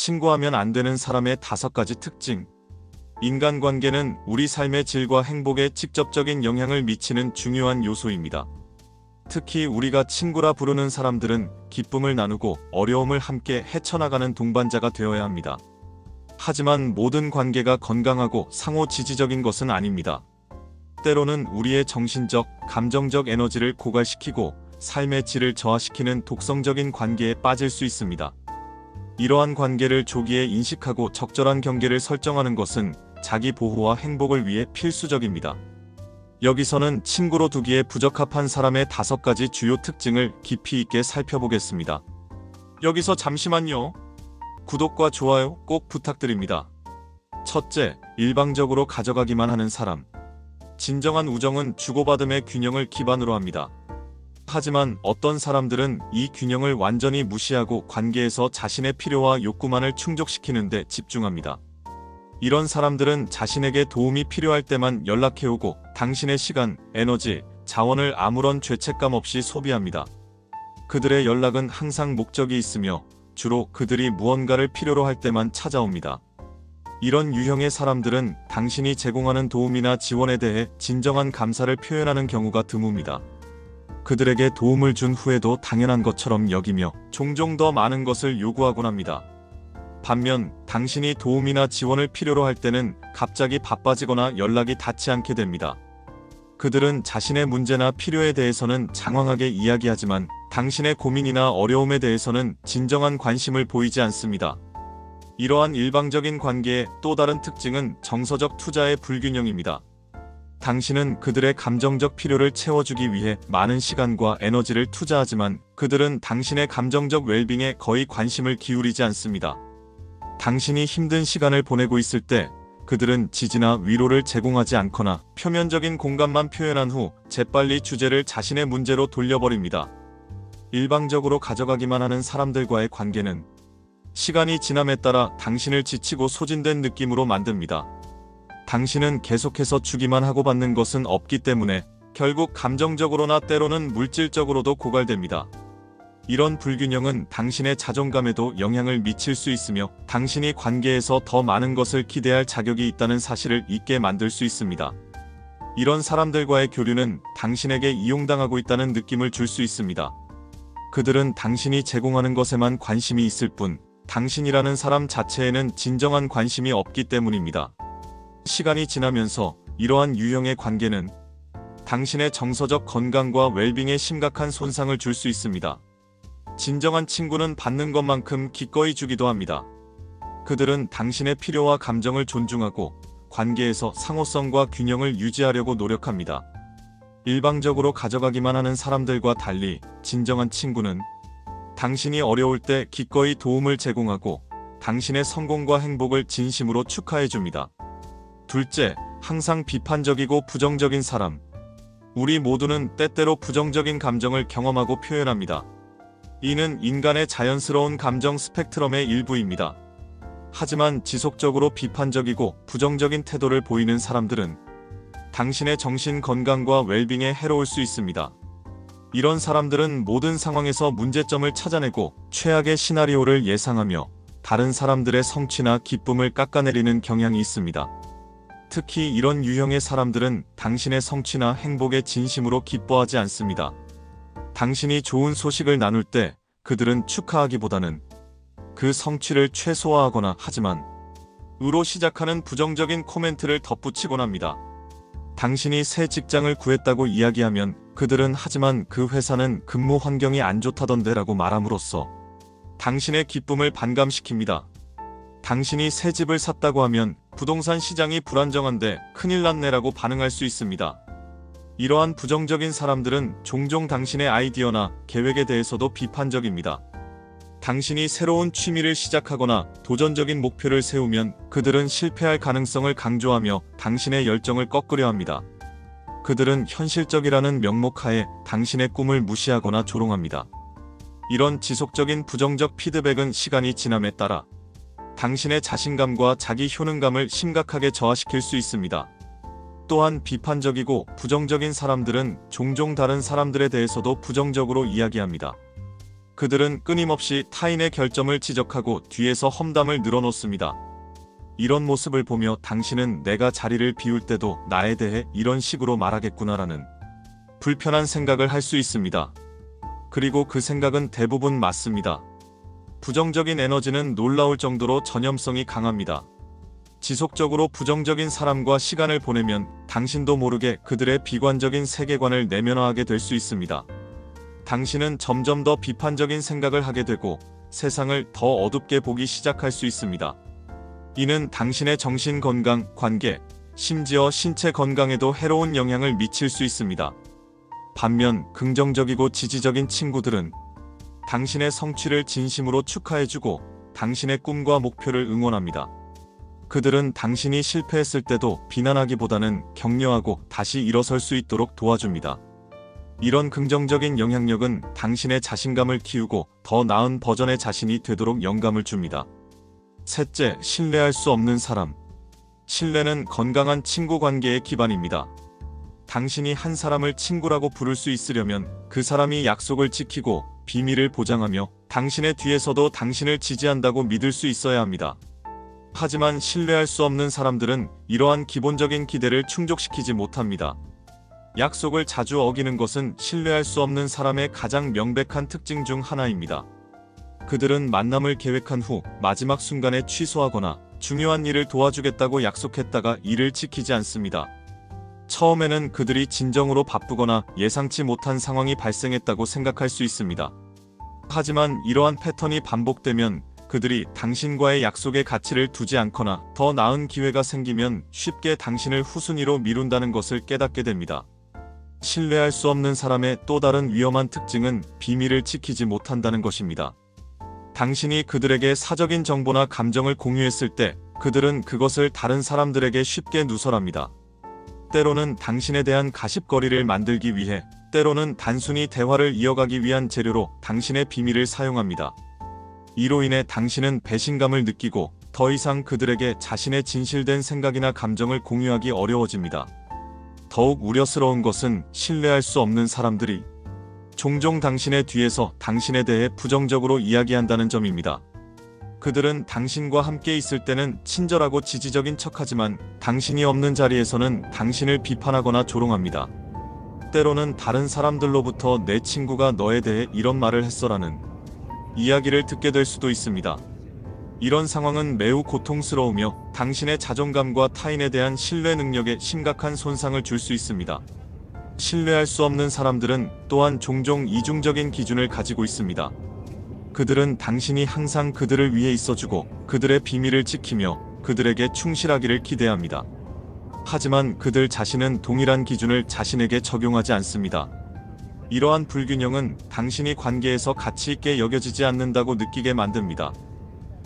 친구하면 안 되는 사람의 5가지 특징. 인간관계는 우리 삶의 질과 행복에 직접적인 영향을 미치는 중요한 요소입니다. 특히 우리가 친구라 부르는 사람들은 기쁨을 나누고 어려움을 함께 헤쳐나가는 동반자가 되어야 합니다. 하지만 모든 관계가 건강하고 상호 지지적인 것은 아닙니다. 때로는 우리의 정신적, 감정적 에너지를 고갈시키고 삶의 질을 저하시키는 독성적인 관계에 빠질 수 있습니다. 이러한 관계를 조기에 인식하고 적절한 경계를 설정하는 것은 자기 보호와 행복을 위해 필수적입니다. 여기서는 친구로 두기에 부적합한 사람의 5가지 주요 특징을 깊이 있게 살펴보겠습니다. 여기서 잠시만요. 구독과 좋아요 꼭 부탁드립니다. 첫째, 일방적으로 가져가기만 하는 사람. 진정한 우정은 주고받음의 균형을 기반으로 합니다. 하지만 어떤 사람들은 이 균형을 완전히 무시하고 관계에서 자신의 필요와 욕구만을 충족시키는 데 집중합니다. 이런 사람들은 자신에게 도움이 필요할 때만 연락해오고 당신의 시간, 에너지, 자원을 아무런 죄책감 없이 소비합니다. 그들의 연락은 항상 목적이 있으며 주로 그들이 무언가를 필요로 할 때만 찾아옵니다. 이런 유형의 사람들은 당신이 제공하는 도움이나 지원에 대해 진정한 감사를 표현하는 경우가 드뭅니다. 그들에게 도움을 준 후에도 당연한 것처럼 여기며 종종 더 많은 것을 요구하곤 합니다. 반면 당신이 도움이나 지원을 필요로 할 때는 갑자기 바빠지거나 연락이 닿지 않게 됩니다. 그들은 자신의 문제나 필요에 대해서는 장황하게 이야기하지만 당신의 고민이나 어려움에 대해서는 진정한 관심을 보이지 않습니다. 이러한 일방적인 관계의 또 다른 특징은 정서적 투자의 불균형입니다. 당신은 그들의 감정적 필요를 채워주기 위해 많은 시간과 에너지를 투자하지만 그들은 당신의 감정적 웰빙에 거의 관심을 기울이지 않습니다. 당신이 힘든 시간을 보내고 있을 때 그들은 지지나 위로를 제공하지 않거나 표면적인 공감만 표현한 후 재빨리 주제를 자신의 문제로 돌려버립니다. 일방적으로 가져가기만 하는 사람들과의 관계는 시간이 지남에 따라 당신을 지치고 소진된 느낌으로 만듭니다. 당신은 계속해서 주기만 하고 받는 것은 없기 때문에 결국 감정적으로나 때로는 물질적으로도 고갈됩니다. 이런 불균형은 당신의 자존감에도 영향을 미칠 수 있으며 당신이 관계에서 더 많은 것을 기대할 자격이 있다는 사실을 잊게 만들 수 있습니다. 이런 사람들과의 교류는 당신에게 이용당하고 있다는 느낌을 줄 수 있습니다. 그들은 당신이 제공하는 것에만 관심이 있을 뿐 당신이라는 사람 자체에는 진정한 관심이 없기 때문입니다. 시간이 지나면서 이러한 유형의 관계는 당신의 정서적 건강과 웰빙에 심각한 손상을 줄 수 있습니다. 진정한 친구는 받는 것만큼 기꺼이 주기도 합니다. 그들은 당신의 필요와 감정을 존중하고 관계에서 상호성과 균형을 유지하려고 노력합니다. 일방적으로 가져가기만 하는 사람들과 달리 진정한 친구는 당신이 어려울 때 기꺼이 도움을 제공하고 당신의 성공과 행복을 진심으로 축하해줍니다. 둘째, 항상 비판적이고 부정적인 사람. 우리 모두는 때때로 부정적인 감정을 경험하고 표현합니다. 이는 인간의 자연스러운 감정 스펙트럼의 일부입니다. 하지만 지속적으로 비판적이고 부정적인 태도를 보이는 사람들은 당신의 정신 건강과 웰빙에 해로울 수 있습니다. 이런 사람들은 모든 상황에서 문제점을 찾아내고 최악의 시나리오를 예상하며 다른 사람들의 성취나 기쁨을 깎아내리는 경향이 있습니다. 특히 이런 유형의 사람들은 당신의 성취나 행복에 진심으로 기뻐하지 않습니다. 당신이 좋은 소식을 나눌 때 그들은 축하하기보다는 그 성취를 최소화하거나 하지만 으로 시작하는 부정적인 코멘트를 덧붙이곤 합니다. 당신이 새 직장을 구했다고 이야기하면 그들은 하지만 그 회사는 근무 환경이 안 좋다던데 라고 말함으로써 당신의 기쁨을 반감시킵니다. 당신이 새 집을 샀다고 하면 부동산 시장이 불안정한데 큰일 났네 라고 반응할 수 있습니다. 이러한 부정적인 사람들은 종종 당신의 아이디어나 계획에 대해서도 비판적입니다. 당신이 새로운 취미를 시작하거나 도전적인 목표를 세우면 그들은 실패할 가능성을 강조하며 당신의 열정을 꺾으려 합니다. 그들은 현실적이라는 명목하에 당신의 꿈을 무시하거나 조롱합니다. 이런 지속적인 부정적 피드백은 시간이 지남에 따라 당신의 자신감과 자기 효능감을 심각하게 저하시킬 수 있습니다. 또한 비판적이고 부정적인 사람들은 종종 다른 사람들에 대해서도 부정적으로 이야기합니다. 그들은 끊임없이 타인의 결점을 지적하고 뒤에서 험담을 늘어놓습니다. 이런 모습을 보며 당신은 내가 자리를 비울 때도 나에 대해 이런 식으로 말하겠구나라는 불편한 생각을 할 수 있습니다. 그리고 그 생각은 대부분 맞습니다. 부정적인 에너지는 놀라울 정도로 전염성이 강합니다. 지속적으로 부정적인 사람과 시간을 보내면 당신도 모르게 그들의 비관적인 세계관을 내면화하게 될 수 있습니다. 당신은 점점 더 비판적인 생각을 하게 되고 세상을 더 어둡게 보기 시작할 수 있습니다. 이는 당신의 정신 건강, 관계, 심지어 신체 건강에도 해로운 영향을 미칠 수 있습니다. 반면 긍정적이고 지지적인 친구들은 당신의 성취를 진심으로 축하해주고 당신의 꿈과 목표를 응원합니다. 그들은 당신이 실패했을 때도 비난하기보다는 격려하고 다시 일어설 수 있도록 도와줍니다. 이런 긍정적인 영향력은 당신의 자신감을 키우고 더 나은 버전의 자신이 되도록 영감을 줍니다. 셋째, 신뢰할 수 없는 사람. 신뢰는 건강한 친구 관계의 기반입니다. 당신이 한 사람을 친구라고 부를 수 있으려면 그 사람이 약속을 지키고 비밀을 보장하며 당신의 뒤에서도 당신을 지지한다고 믿을 수 있어야 합니다. 하지만 신뢰할 수 없는 사람들은 이러한 기본적인 기대를 충족시키지 못합니다. 약속을 자주 어기는 것은 신뢰할 수 없는 사람의 가장 명백한 특징 중 하나입니다. 그들은 만남을 계획한 후 마지막 순간에 취소하거나 중요한 일을 도와주겠다고 약속했다가 일을 지키지 않습니다. 처음에는 그들이 진정으로 바쁘거나 예상치 못한 상황이 발생했다고 생각할 수 있습니다. 하지만 이러한 패턴이 반복되면 그들이 당신과의 약속에 가치를 두지 않거나 더 나은 기회가 생기면 쉽게 당신을 후순위로 미룬다는 것을 깨닫게 됩니다. 신뢰할 수 없는 사람의 또 다른 위험한 특징은 비밀을 지키지 못한다는 것입니다. 당신이 그들에게 사적인 정보나 감정을 공유했을 때 그들은 그것을 다른 사람들에게 쉽게 누설합니다. 때로는 당신에 대한 가십거리를 만들기 위해, 때로는 단순히 대화를 이어가기 위한 재료로 당신의 비밀을 사용합니다. 이로 인해 당신은 배신감을 느끼고 더 이상 그들에게 자신의 진실된 생각이나 감정을 공유하기 어려워집니다. 더욱 우려스러운 것은 신뢰할 수 없는 사람들이 종종 당신의 뒤에서 당신에 대해 부정적으로 이야기한다는 점입니다. 그들은 당신과 함께 있을 때는 친절하고 지지적인 척하지만 당신이 없는 자리에서는 당신을 비판하거나 조롱합니다. 때로는 다른 사람들로부터 내 친구가 너에 대해 이런 말을 했어라는 이야기를 듣게 될 수도 있습니다. 이런 상황은 매우 고통스러우며 당신의 자존감과 타인에 대한 신뢰 능력에 심각한 손상을 줄 수 있습니다. 신뢰할 수 없는 사람들은 또한 종종 이중적인 기준을 가지고 있습니다. 그들은 당신이 항상 그들을 위해 있어주고 그들의 비밀을 지키며 그들에게 충실하기를 기대합니다. 하지만 그들 자신은 동일한 기준을 자신에게 적용하지 않습니다. 이러한 불균형은 당신이 관계에서 가치 있게 여겨지지 않는다고 느끼게 만듭니다.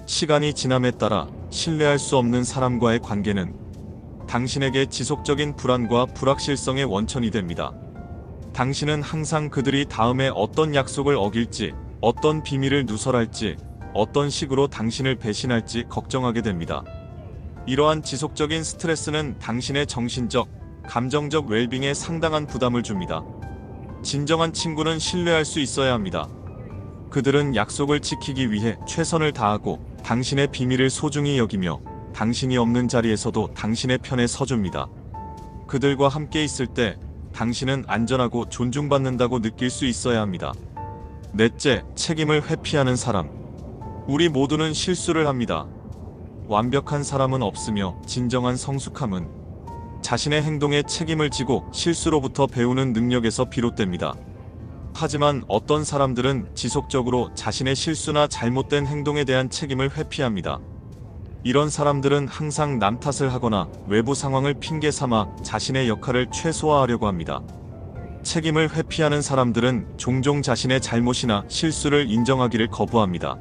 시간이 지남에 따라 신뢰할 수 없는 사람과의 관계는 당신에게 지속적인 불안과 불확실성의 원천이 됩니다. 당신은 항상 그들이 다음에 어떤 약속을 어길지, 어떤 비밀을 누설할지, 어떤 식으로 당신을 배신할지 걱정하게 됩니다. 이러한 지속적인 스트레스는 당신의 정신적, 감정적 웰빙에 상당한 부담을 줍니다. 진정한 친구는 신뢰할 수 있어야 합니다. 그들은 약속을 지키기 위해 최선을 다하고 당신의 비밀을 소중히 여기며 당신이 없는 자리에서도 당신의 편에 서줍니다. 그들과 함께 있을 때 당신은 안전하고 존중받는다고 느낄 수 있어야 합니다. 넷째, 책임을 회피하는 사람. 우리 모두는 실수를 합니다. 완벽한 사람은 없으며 진정한 성숙함은 자신의 행동에 책임을 지고 실수로부터 배우는 능력에서 비롯됩니다. 하지만 어떤 사람들은 지속적으로 자신의 실수나 잘못된 행동에 대한 책임을 회피합니다. 이런 사람들은 항상 남 탓을 하거나 외부 상황을 핑계 삼아 자신의 역할을 최소화하려고 합니다. 책임을 회피하는 사람들은 종종 자신의 잘못이나 실수를 인정하기를 거부합니다.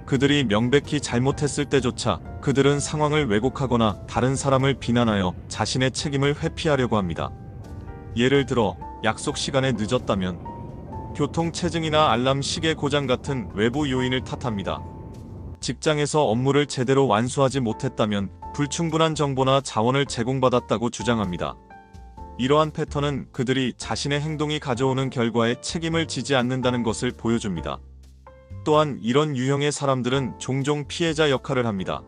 그들이 명백히 잘못했을 때조차 그들은 상황을 왜곡하거나 다른 사람을 비난하여 자신의 책임을 회피하려고 합니다. 예를 들어 약속 시간에 늦었다면 교통체증이나 알람 시계 고장 같은 외부 요인을 탓합니다. 직장에서 업무를 제대로 완수하지 못했다면 불충분한 정보나 자원을 제공받았다고 주장합니다. 이러한 패턴은 그들이 자신의 행동이 가져오는 결과에 책임을 지지 않는다는 것을 보여줍니다. 또한 이런 유형의 사람들은 종종 피해자 역할을 합니다.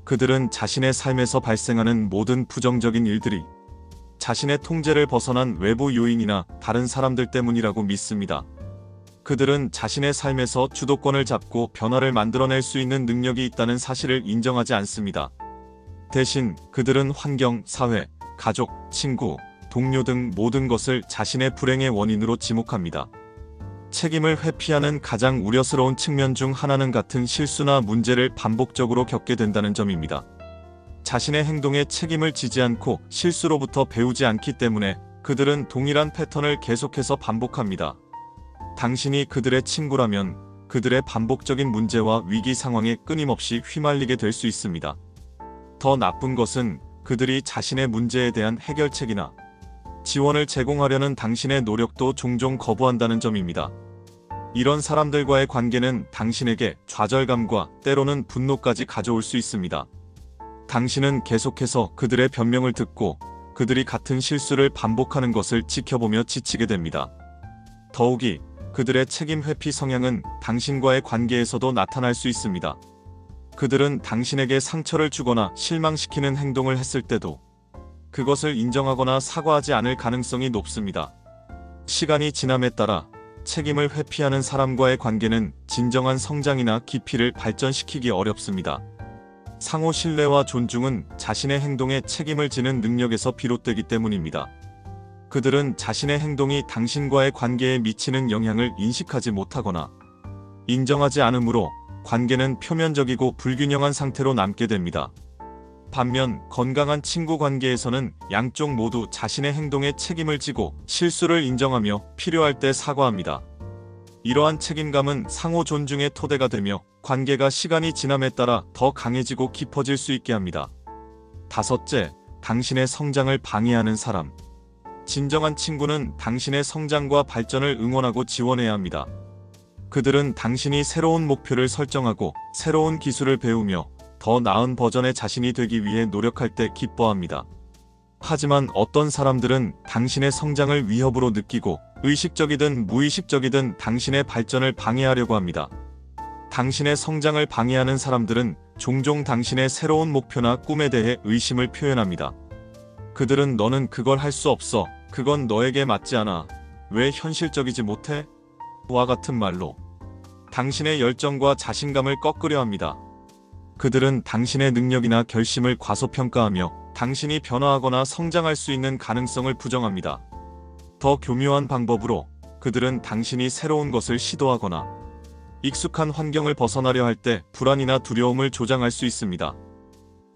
그들은 자신의 삶에서 발생하는 모든 부정적인 일들이 자신의 통제를 벗어난 외부 요인이나 다른 사람들 때문이라고 믿습니다. 그들은 자신의 삶에서 주도권을 잡고 변화를 만들어낼 수 있는 능력이 있다는 사실을 인정하지 않습니다. 대신 그들은 환경, 사회, 가족, 친구, 동료 등 모든 것을 자신의 불행의 원인으로 지목합니다. 책임을 회피하는 가장 우려스러운 측면 중 하나는 같은 실수나 문제를 반복적으로 겪게 된다는 점입니다. 자신의 행동에 책임을 지지 않고 실수로부터 배우지 않기 때문에 그들은 동일한 패턴을 계속해서 반복합니다. 당신이 그들의 친구라면 그들의 반복적인 문제와 위기 상황에 끊임없이 휘말리게 될 수 있습니다. 더 나쁜 것은 그들이 자신의 문제에 대한 해결책이나 지원을 제공하려는 당신의 노력도 종종 거부한다는 점입니다. 이런 사람들과의 관계는 당신에게 좌절감과 때로는 분노까지 가져올 수 있습니다. 당신은 계속해서 그들의 변명을 듣고 그들이 같은 실수를 반복하는 것을 지켜보며 지치게 됩니다. 더욱이 그들의 책임 회피 성향은 당신과의 관계에서도 나타날 수 있습니다. 그들은 당신에게 상처를 주거나 실망시키는 행동을 했을 때도 그것을 인정하거나 사과하지 않을 가능성이 높습니다. 시간이 지남에 따라 책임을 회피하는 사람과의 관계는 진정한 성장이나 깊이를 발전시키기 어렵습니다. 상호 신뢰와 존중은 자신의 행동에 책임을 지는 능력에서 비롯되기 때문입니다. 그들은 자신의 행동이 당신과의 관계에 미치는 영향을 인식하지 못하거나 인정하지 않으므로 관계는 표면적이고 불균형한 상태로 남게 됩니다. 반면 건강한 친구 관계에서는 양쪽 모두 자신의 행동에 책임을 지고 실수를 인정하며 필요할 때 사과합니다. 이러한 책임감은 상호 존중의 토대가 되며 관계가 시간이 지남에 따라 더 강해지고 깊어질 수 있게 합니다. 다섯째, 당신의 성장을 방해하는 사람. 진정한 친구는 당신의 성장과 발전을 응원하고 지원해야 합니다. 그들은 당신이 새로운 목표를 설정하고 새로운 기술을 배우며 더 나은 버전의 자신이 되기 위해 노력할 때 기뻐합니다. 하지만 어떤 사람들은 당신의 성장을 위협으로 느끼고 의식적이든 무의식적이든 당신의 발전을 방해하려고 합니다. 당신의 성장을 방해하는 사람들은 종종 당신의 새로운 목표나 꿈에 대해 의심을 표현합니다. 그들은 너는 그걸 할 수 없어. 그건 너에게 맞지 않아. 왜 현실적이지 못해? 와 같은 말로 당신의 열정과 자신감을 꺾으려 합니다. 그들은 당신의 능력이나 결심을 과소평가하며 당신이 변화하거나 성장할 수 있는 가능성을 부정합니다. 더 교묘한 방법으로 그들은 당신이 새로운 것을 시도하거나 익숙한 환경을 벗어나려 할 때 불안이나 두려움을 조장할 수 있습니다.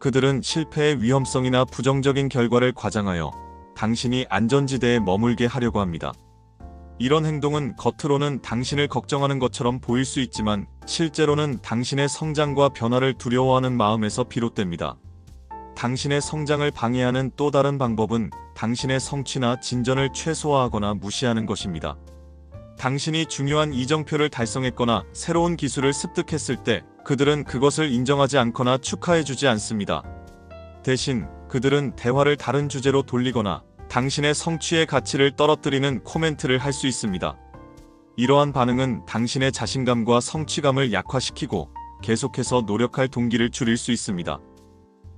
그들은 실패의 위험성이나 부정적인 결과를 과장하여 당신이 안전지대에 머물게 하려고 합니다. 이런 행동은 겉으로는 당신을 걱정하는 것처럼 보일 수 있지만 실제로는 당신의 성장과 변화를 두려워하는 마음에서 비롯됩니다. 당신의 성장을 방해하는 또 다른 방법은 당신의 성취나 진전을 최소화하거나 무시하는 것입니다. 당신이 중요한 이정표를 달성했거나 새로운 기술을 습득했을 때 그들은 그것을 인정하지 않거나 축하해주지 않습니다. 대신 그들은 대화를 다른 주제로 돌리거나 당신의 성취의 가치를 떨어뜨리는 코멘트를 할 수 있습니다. 이러한 반응은 당신의 자신감과 성취감을 약화시키고 계속해서 노력할 동기를 줄일 수 있습니다.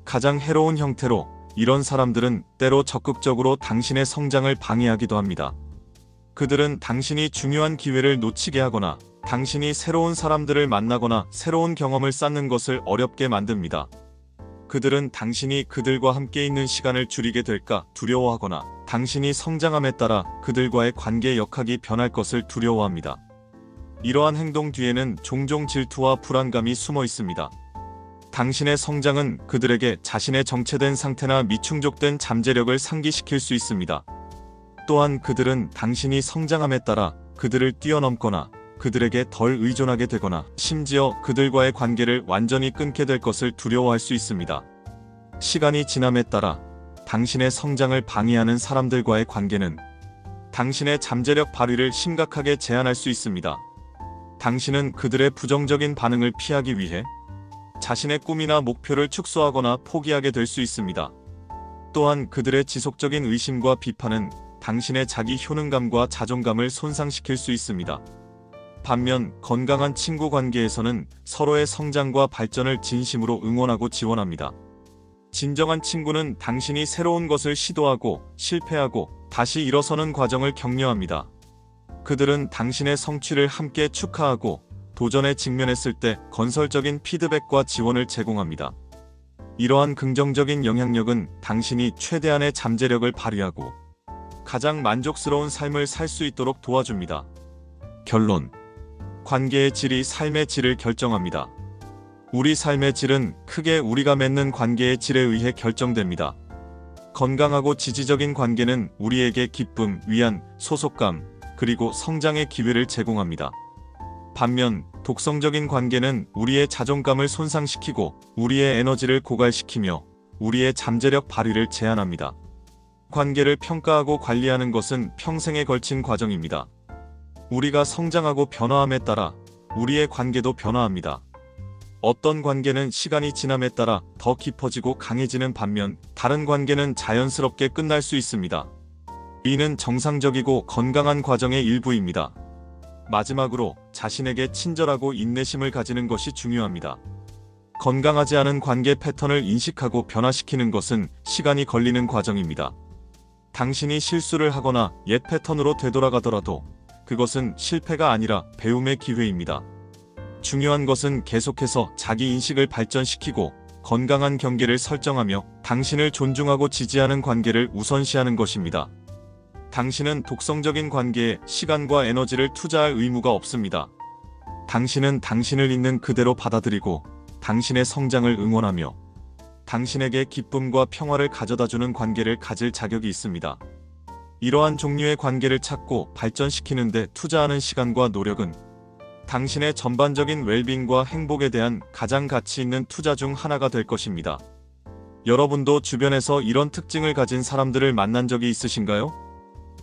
가장 해로운 형태로 이런 사람들은 때로 적극적으로 당신의 성장을 방해하기도 합니다. 그들은 당신이 중요한 기회를 놓치게 하거나 당신이 새로운 사람들을 만나거나 새로운 경험을 쌓는 것을 어렵게 만듭니다. 그들은 당신이 그들과 함께 있는 시간을 줄이게 될까 두려워하거나 당신이 성장함에 따라 그들과의 관계 역학이 변할 것을 두려워합니다. 이러한 행동 뒤에는 종종 질투와 불안감이 숨어 있습니다. 당신의 성장은 그들에게 자신의 정체된 상태나 미충족된 잠재력을 상기시킬 수 있습니다. 또한 그들은 당신이 성장함에 따라 그들을 뛰어넘거나 그들에게 덜 의존하게 되거나 심지어 그들과의 관계를 완전히 끊게 될 것을 두려워할 수 있습니다. 시간이 지남에 따라 당신의 성장을 방해하는 사람들과의 관계는 당신의 잠재력 발휘를 심각하게 제한할 수 있습니다. 당신은 그들의 부정적인 반응을 피하기 위해 자신의 꿈이나 목표를 축소하거나 포기하게 될 수 있습니다. 또한 그들의 지속적인 의심과 비판은 당신의 자기 효능감과 자존감을 손상시킬 수 있습니다. 반면 건강한 친구 관계에서는 서로의 성장과 발전을 진심으로 응원하고 지원합니다. 진정한 친구는 당신이 새로운 것을 시도하고 실패하고 다시 일어서는 과정을 격려합니다. 그들은 당신의 성취를 함께 축하하고 도전에 직면했을 때 건설적인 피드백과 지원을 제공합니다. 이러한 긍정적인 영향력은 당신이 최대한의 잠재력을 발휘하고 가장 만족스러운 삶을 살 수 있도록 도와줍니다. 결론. 관계의 질이 삶의 질을 결정합니다. 우리 삶의 질은 크게 우리가 맺는 관계의 질에 의해 결정됩니다. 건강하고 지지적인 관계는 우리에게 기쁨, 위안, 소속감, 그리고 성장의 기회를 제공합니다. 반면 독성적인 관계는 우리의 자존감을 손상시키고 우리의 에너지를 고갈시키며 우리의 잠재력 발휘를 제한합니다. 관계를 평가하고 관리하는 것은 평생에 걸친 과정입니다. 우리가 성장하고 변화함에 따라 우리의 관계도 변화합니다. 어떤 관계는 시간이 지남에 따라 더 깊어지고 강해지는 반면 다른 관계는 자연스럽게 끝날 수 있습니다. 이는 정상적이고 건강한 과정의 일부입니다. 마지막으로 자신에게 친절하고 인내심을 가지는 것이 중요합니다. 건강하지 않은 관계 패턴을 인식하고 변화시키는 것은 시간이 걸리는 과정입니다. 당신이 실수를 하거나 옛 패턴으로 되돌아가더라도 그것은 실패가 아니라 배움의 기회입니다. 중요한 것은 계속해서 자기 인식을 발전시키고 건강한 경계를 설정하며 당신을 존중하고 지지하는 관계를 우선시하는 것입니다. 당신은 독성적인 관계에 시간과 에너지를 투자할 의무가 없습니다. 당신은 당신을 있는 그대로 받아들이고 당신의 성장을 응원하며 당신에게 기쁨과 평화를 가져다주는 관계를 가질 자격이 있습니다. 이러한 종류의 관계를 찾고 발전시키는 데 투자하는 시간과 노력은 당신의 전반적인 웰빙과 행복에 대한 가장 가치 있는 투자 중 하나가 될 것입니다. 여러분도 주변에서 이런 특징을 가진 사람들을 만난 적이 있으신가요?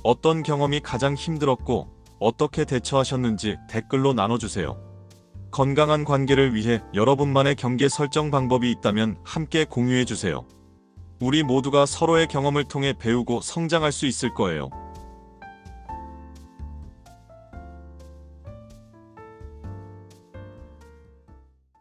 어떤 경험이 가장 힘들었고 어떻게 대처하셨는지 댓글로 나눠주세요. 건강한 관계를 위해 여러분만의 경계 설정 방법이 있다면 함께 공유해주세요. 우리 모두가 서로의 경험을 통해 배우고 성장할 수 있을 거예요.